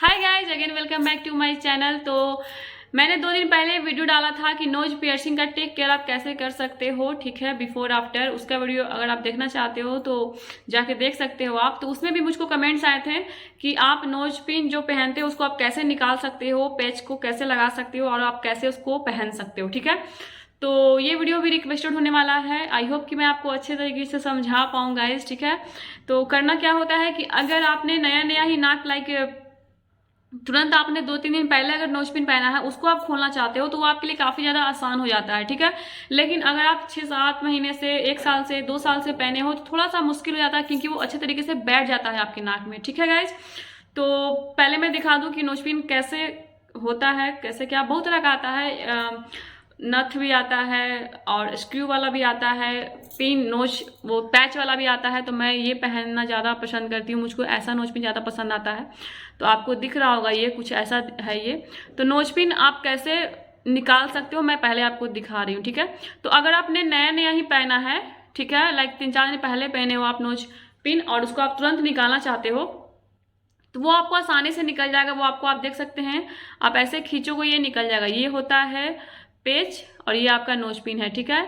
Hi guys, again welcome back to my channel. तो मैंने 2 दिन पहले वीडियो डाला था कि नोज पियर्सिंग का टेक केयर आप कैसे कर सकते हो, ठीक है, बिफोर आफ्टर। उसका वीडियो अगर आप देखना चाहते हो तो जाके देख सकते हो आप। तो उसमें भी मुझको कमेंट्स आए थे कि आप नोज पिन जो पहनते हो उसको आप कैसे निकाल सकते हो, पैच को कैसे लगा सकते हो और आप कैसे उसको पहन सकते हो, ठीक है। तो ये वीडियो भी रिक्वेस्टेड होने वाला है। आई होप कि मैं आपको अच्छे तरीके से समझा पाऊँ गाइज, ठीक है। तो करना क्या होता है कि अगर आपने नया नया ही नाक तुरंत आपने 2-3 दिन पहले अगर नोज पिन पहना है उसको आप खोलना चाहते हो तो वो आपके लिए काफ़ी ज़्यादा आसान हो जाता है, ठीक है। लेकिन अगर आप 6-7 महीने से, 1 साल से, 2 साल से पहने हो तो थोड़ा सा मुश्किल हो जाता है क्योंकि वो अच्छे तरीके से बैठ जाता है आपकी नाक में, ठीक है गाइज। तो पहले मैं दिखा दूँ कि नोज पिन कैसे होता है, कैसे क्या। बहुत तरह का आता है, नथ भी आता है और स्क्रू वाला भी आता है, पिन नोज वो पैच वाला भी आता है। तो मैं ये पहनना ज़्यादा पसंद करती हूँ, मुझको ऐसा नोज पिन ज़्यादा पसंद आता है। तो आपको दिख रहा होगा ये कुछ ऐसा है ये। तो नोज पिन आप कैसे निकाल सकते हो मैं पहले आपको दिखा रही हूँ, ठीक है। तो अगर आपने नया नया ही पहना है, ठीक है, लाइक 3-4 दिन पहले पहने हो आप नोज पिन और उसको आप तुरंत निकालना चाहते हो तो वो आपको आसानी से निकल जाएगा। वो आपको आप देख सकते हैं, आप ऐसे खींचोगे ये निकल जाएगा। ये होता है पेच और ये आपका नोज पिन है, ठीक है।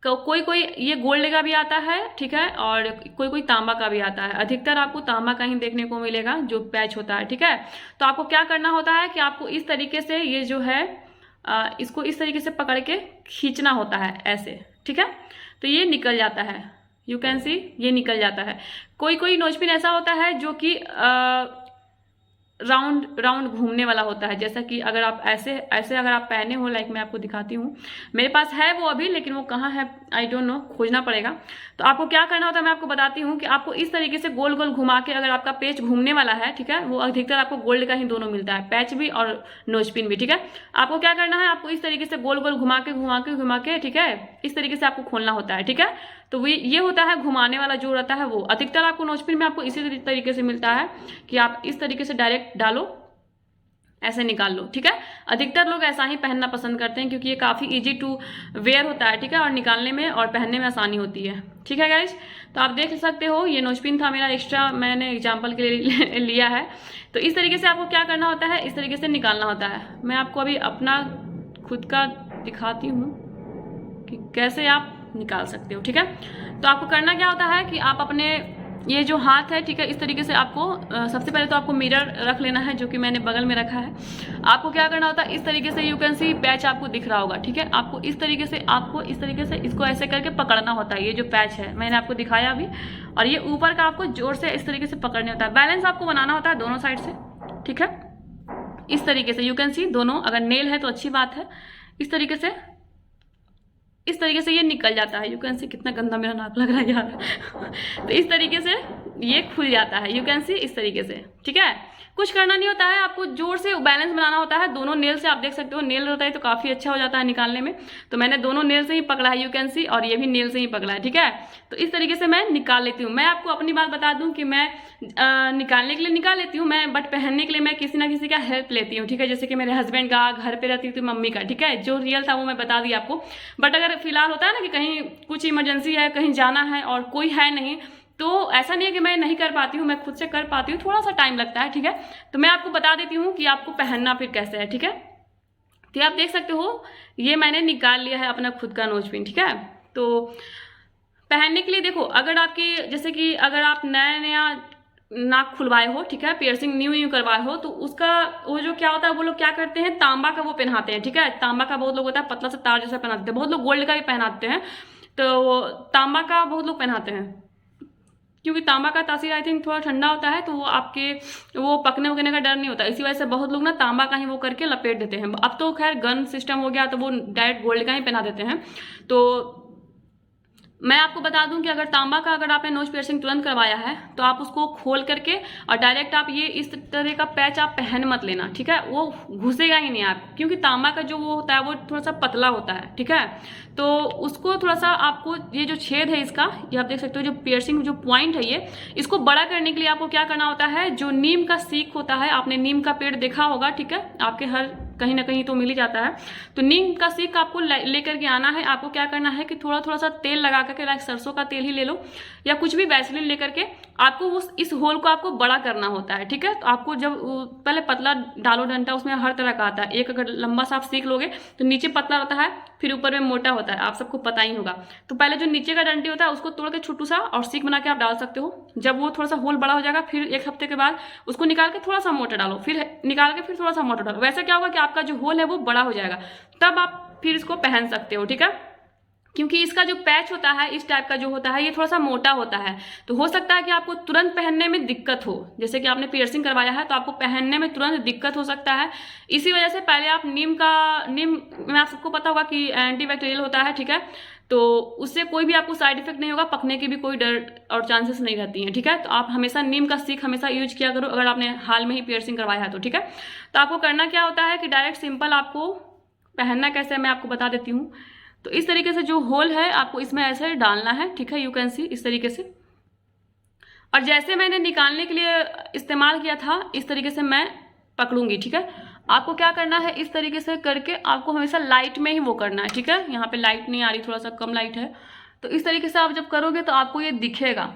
कोई कोई ये गोल्ड का भी आता है, ठीक है, और कोई कोई तांबा का भी आता है। अधिकतर आपको तांबा का ही देखने को मिलेगा जो पैच होता है, ठीक है। तो आपको क्या करना होता है कि आपको इस तरीके से ये जो है इसको इस तरीके से पकड़ के खींचना होता है ऐसे, ठीक है। तो ये निकल जाता है, यू कैन सी, ये निकल जाता है। कोई कोई नोज पिन ऐसा होता है जो कि राउंड राउंड घूमने वाला होता है। जैसा कि अगर आप ऐसे ऐसे अगर आप पहने हो, लाइक मैं आपको दिखाती हूँ, मेरे पास है वो अभी, लेकिन वो कहाँ है आई डोंट नो, खोजना पड़ेगा। तो आपको क्या करना होता है मैं आपको बताती हूँ कि आपको इस तरीके से गोल गोल घुमा के, अगर आपका पेच घूमने वाला है, ठीक है, वो अधिकतर आपको गोल्ड का ही दोनों मिलता है, पैच भी और नोज पिन भी, ठीक है। आपको क्या करना है, आपको इस तरीके से गोल गोल घुमा के, ठीक है, इस तरीके से आपको खोलना होता है, ठीक है। तो ये होता है घुमाने वाला जो रहता है वो। अधिकतर आपको नोज पिन में आपको इसी तरीके से मिलता है कि आप इस तरीके से डायरेक्ट डालो, ऐसे निकाल लो, ठीक है। अधिकतर लोग ऐसा ही पहनना पसंद करते हैं क्योंकि ये काफ़ी इजी टू वेयर होता है, ठीक है, और निकालने में और पहनने में आसानी होती है, ठीक है गाइज। तो आप देख सकते हो ये नोज पिन था मेरा, एक्स्ट्रा मैंने एग्जाम्पल के लिए लिया है। तो इस तरीके से आपको क्या करना होता है, इस तरीके से निकालना होता है। मैं आपको अभी अपना खुद का दिखाती हूँ कि कैसे आप निकाल सकते हो, ठीक है। तो आपको करना क्या होता है कि आप अपने ये जो हाथ है, ठीक है, इस तरीके से आपको सबसे पहले तो आपको मिरर रख लेना है जो कि मैंने बगल में रखा है। आपको क्या करना होता है, इस तरीके से यू कैन सी पैच आपको दिख रहा होगा, ठीक है। आपको इस तरीके से इसको ऐसे करके पकड़ना होता है। ये जो पैच है मैंने आपको दिखाया अभी, और ये ऊपर का आपको जोर से इस तरीके से पकड़ने होता है। बैलेंस आपको बनाना होता है दोनों साइड से, ठीक है, इस तरीके से यू कैन सी दोनों। अगर नेल है तो अच्छी बात है। इस तरीके से ये निकल जाता है। यू कैन सी, कितना गंदा मेरा नाक लग रहा है यार। तो इस तरीके से ये खुल जाता है, यू कैन सी, इस तरीके से, ठीक है। कुछ करना नहीं होता है, आपको जोर से बैलेंस बनाना होता है दोनों नेल से। आप देख सकते हो नेल रहता है तो काफ़ी अच्छा हो जाता है निकालने में। तो मैंने दोनों नेल से ही पकड़ा है, यू कैन सी, और ये भी नेल से ही पकड़ा है, ठीक है। तो इस तरीके से मैं निकाल लेती हूँ। मैं आपको अपनी बात बता दूँ कि मैं निकालने के लिए निकाल लेती हूँ मैं, बट पहनने के लिए मैं किसी ना किसी का हेल्प लेती हूँ, ठीक है। जैसे कि मेरे हस्बैंड का, घर पर रहती थी मम्मी का, ठीक है। जो रियल था वो मैं बता दी आपको। बट अगर फिलहाल होता है ना कि कहीं कुछ इमरजेंसी है, कहीं जाना है और कोई है नहीं, तो ऐसा नहीं है कि मैं नहीं कर पाती हूँ, मैं खुद से कर पाती हूँ, थोड़ा सा टाइम लगता है, ठीक है। तो मैं आपको बता देती हूँ कि आपको पहनना फिर कैसे है, ठीक है। तो आप देख सकते हो ये मैंने निकाल लिया है अपना खुद का नोज पिन, ठीक है। तो पहनने के लिए देखो, अगर आपकी जैसे कि अगर आप नया नया नाक खुलवाए हो, ठीक है, पियर्सिंग न्यू करवाए हो, तो उसका वो जो क्या होता है, वो लोग क्या करते हैं, तांबा का वो पहनाते हैं, ठीक है। तांबा का बहुत लोग होता है, पतला सा तार जैसा पहनाते हैं। बहुत लोग गोल्ड का भी पहनाते हैं, तो तांबा का बहुत लोग पहनाते हैं क्योंकि तांबा का तासीर आई थिंक थोड़ा ठंडा होता है, तो वो आपके वो पकने वकने का डर नहीं होता। इसी वजह से बहुत लोग ना तांबा का ही वो करके लपेट देते हैं। अब तो खैर गन सिस्टम हो गया तो वो डायरेक्ट गोल्ड का ही पहना देते हैं। तो मैं आपको बता दूं कि अगर तांबा का अगर आपने नोज पियर्सिंग तुरंत करवाया है तो आप उसको खोल करके और डायरेक्ट आप ये इस तरह का पैच आप पहन मत लेना, ठीक है। वो घुसेगा ही नहीं आप, क्योंकि तांबा का जो वो होता है वो थोड़ा सा पतला होता है, ठीक है। तो उसको थोड़ा सा आपको ये जो छेद है इसका, ये आप देख सकते हो जो पियर्सिंग जो पॉइंट है ये, इसको बड़ा करने के लिए आपको क्या करना होता है, जो नीम का सीख होता है, आपने नीम का पेड़ देखा होगा, ठीक है, आपके हर कहीं ना कहीं तो मिल ही जाता है। तो नीम का सीख आपको लेकर के आना है। आपको क्या करना है कि थोड़ा थोड़ा सा तेल लगा करके, लाइक सरसों का तेल ही ले लो या कुछ भी वैसलीन लेकर के आपको इस होल को आपको बड़ा करना होता है, ठीक है। तो आपको जब पहले पतला डालो डंटा, उसमें हर तरह का आता है। एक अगर लंबा सा आप सीख लोगे तो नीचे पतला होता है, फिर ऊपर में मोटा होता है, आप सबको पता ही होगा। तो पहले जो नीचे का डंटी होता है उसको तोड़ के छोटू सा और सीख बना के आप डाल सकते हो। जब वो थोड़ा सा होल बड़ा हो जाएगा, फिर 1 हफ्ते के बाद उसको निकाल के थोड़ा सा मोटा डालो, फिर निकाल के फिर थोड़ा सा मोटा डालो। वैसे क्या होगा कि आपका जो होल है वो बड़ा हो जाएगा, तब आप फिर इसको पहन सकते हो, ठीक है। क्योंकि इसका जो पैच होता है इस टाइप का जो होता है, ये थोड़ा सा मोटा होता है, तो हो सकता है कि आपको तुरंत पहनने में दिक्कत हो। जैसे कि आपने पियर्सिंग करवाया है तो आपको पहनने में तुरंत दिक्कत हो सकता है। इसी वजह से पहले आप नीम में आप सबको पता होगा कि एंटीबैक्टीरियल होता है, ठीक है। तो उससे कोई भी आपको साइड इफेक्ट नहीं होगा, पकने की भी कोई डर और चांसेस नहीं रहती हैं, ठीक है। तो आप हमेशा नीम का सीख हमेशा यूज किया करो अगर आपने हाल में ही पियर्सिंग करवाया है तो, ठीक है। तो आपको करना क्या होता है कि डायरेक्ट सिंपल आपको पहनना कैसे है मैं आपको बता देती हूँ। तो इस तरीके से जो होल है आपको इसमें ऐसे डालना है, ठीक है। यू कैन सी इस तरीके से, और जैसे मैंने निकालने के लिए इस्तेमाल किया था इस तरीके से मैं पकड़ूंगी, ठीक है। आपको क्या करना है, इस तरीके से करके आपको हमेशा लाइट में ही वो करना है, ठीक है। यहाँ पे लाइट नहीं आ रही, थोड़ा सा कम लाइट है, तो इस तरीके से आप जब करोगे तो आपको ये दिखेगा,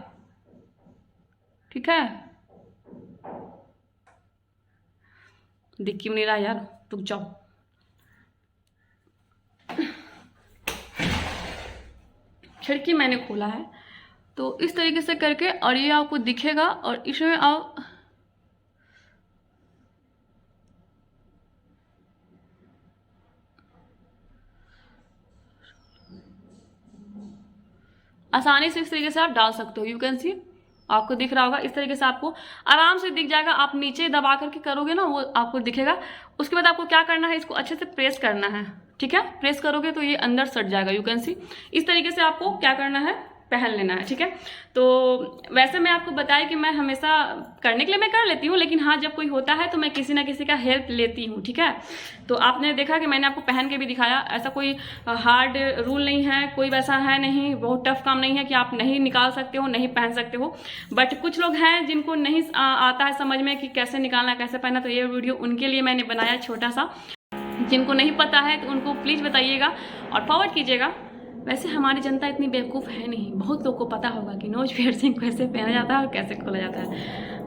ठीक है। दिख क्यों नहीं रहा यार, रुक जाओ। खिड़की मैंने खोला है, तो इस तरीके से करके, और ये आपको दिखेगा, और इसमें आप आसानी से इस तरीके से आप डाल सकते हो। यू कैन सी, आपको दिख रहा होगा, इस तरीके से आपको आराम से दिख जाएगा। आप नीचे दबा करके करोगे ना, वो आपको दिखेगा। उसके बाद आपको क्या करना है, इसको अच्छे से प्रेस करना है, ठीक है। प्रेस करोगे तो ये अंदर सट जाएगा। यू कैन सी, इस तरीके से आपको क्या करना है, पहन लेना है, ठीक है। तो वैसे मैं आपको बताया कि मैं हमेशा करने के लिए मैं कर लेती हूँ, लेकिन हाँ जब कोई होता है तो मैं किसी ना किसी का हेल्प लेती हूँ, ठीक है। तो आपने देखा कि मैंने आपको पहन के भी दिखाया। ऐसा कोई हार्ड रूल नहीं है, कोई वैसा है नहीं, बहुत टफ काम नहीं है कि आप नहीं निकाल सकते हो, नहीं पहन सकते हो। बट कुछ लोग हैं जिनको नहीं आता है समझ में कि कैसे निकालना कैसे पहनना, तो ये वीडियो उनके लिए मैंने बनाया छोटा सा। जिनको नहीं पता है तो उनको प्लीज़ बताइएगा और फॉरवर्ड कीजिएगा। वैसे हमारी जनता इतनी बेवकूफ़ है नहीं, बहुत लोग को पता होगा कि नोज पियर्सिंग कैसे पहना जाता है और कैसे खोला जाता है।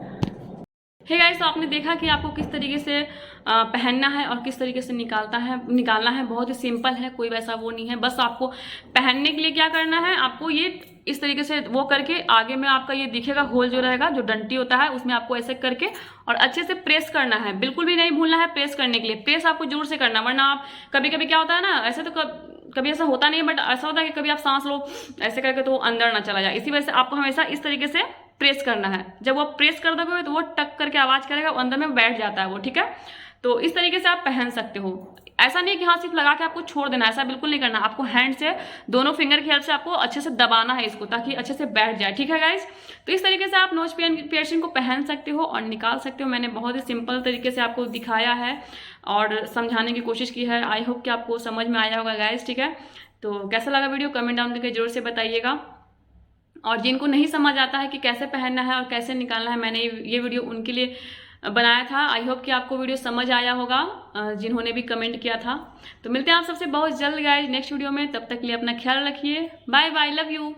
हे गाइस, तो आपने देखा कि आपको किस तरीके से पहनना है और किस तरीके से निकालना है। बहुत ही सिंपल है, कोई वैसा वो नहीं है। बस आपको पहनने के लिए क्या करना है, आपको ये इस तरीके से वो करके आगे में आपका ये दिखेगा होल जो रहेगा, जो डंटी होता है उसमें आपको ऐसे करके और अच्छे से प्रेस करना है। बिल्कुल भी नहीं भूलना है प्रेस करने के लिए। प्रेस आपको जोर से करना, वरना आप कभी कभी क्या होता है ना, ऐसे तो कभी ऐसा होता नहीं है, बट ऐसा होता है कि कभी आप सांस लो ऐसे करके तो वो अंदर ना चला जाए। इसी वजह से आपको हमेशा इस तरीके से प्रेस करना है। जब वो प्रेस कर दोगे तो वो टक करके आवाज करेगा, वो अंदर में बैठ जाता है वो, ठीक है। तो इस तरीके से आप पहन सकते हो। ऐसा नहीं कि हाँ सिर्फ लगा के आपको छोड़ देना, ऐसा बिल्कुल नहीं करना। आपको हैंड से दोनों फिंगर की हेल्प से आपको अच्छे से दबाना है इसको, ताकि अच्छे से बैठ जाए, ठीक है गाइज। तो इस तरीके से आप नोज पियर्सिंग को पहन सकते हो और निकाल सकते हो। मैंने बहुत ही सिंपल तरीके से आपको दिखाया है और समझाने की कोशिश की है। आई होप कि आपको समझ में आया होगा गाइज, ठीक है। तो कैसा लगा वीडियो कमेंट डाउन करके जरूर से बताइएगा। और जिनको नहीं समझ आता है कि कैसे पहनना है और कैसे निकालना है, मैंने ये वीडियो उनके लिए बनाया था। आई होप कि आपको वीडियो समझ आया होगा, जिन्होंने भी कमेंट किया था। तो मिलते हैं आप सबसे बहुत जल्द गाइज नेक्स्ट वीडियो में। तब तक के लिए अपना ख्याल रखिए। Bye bye, love you.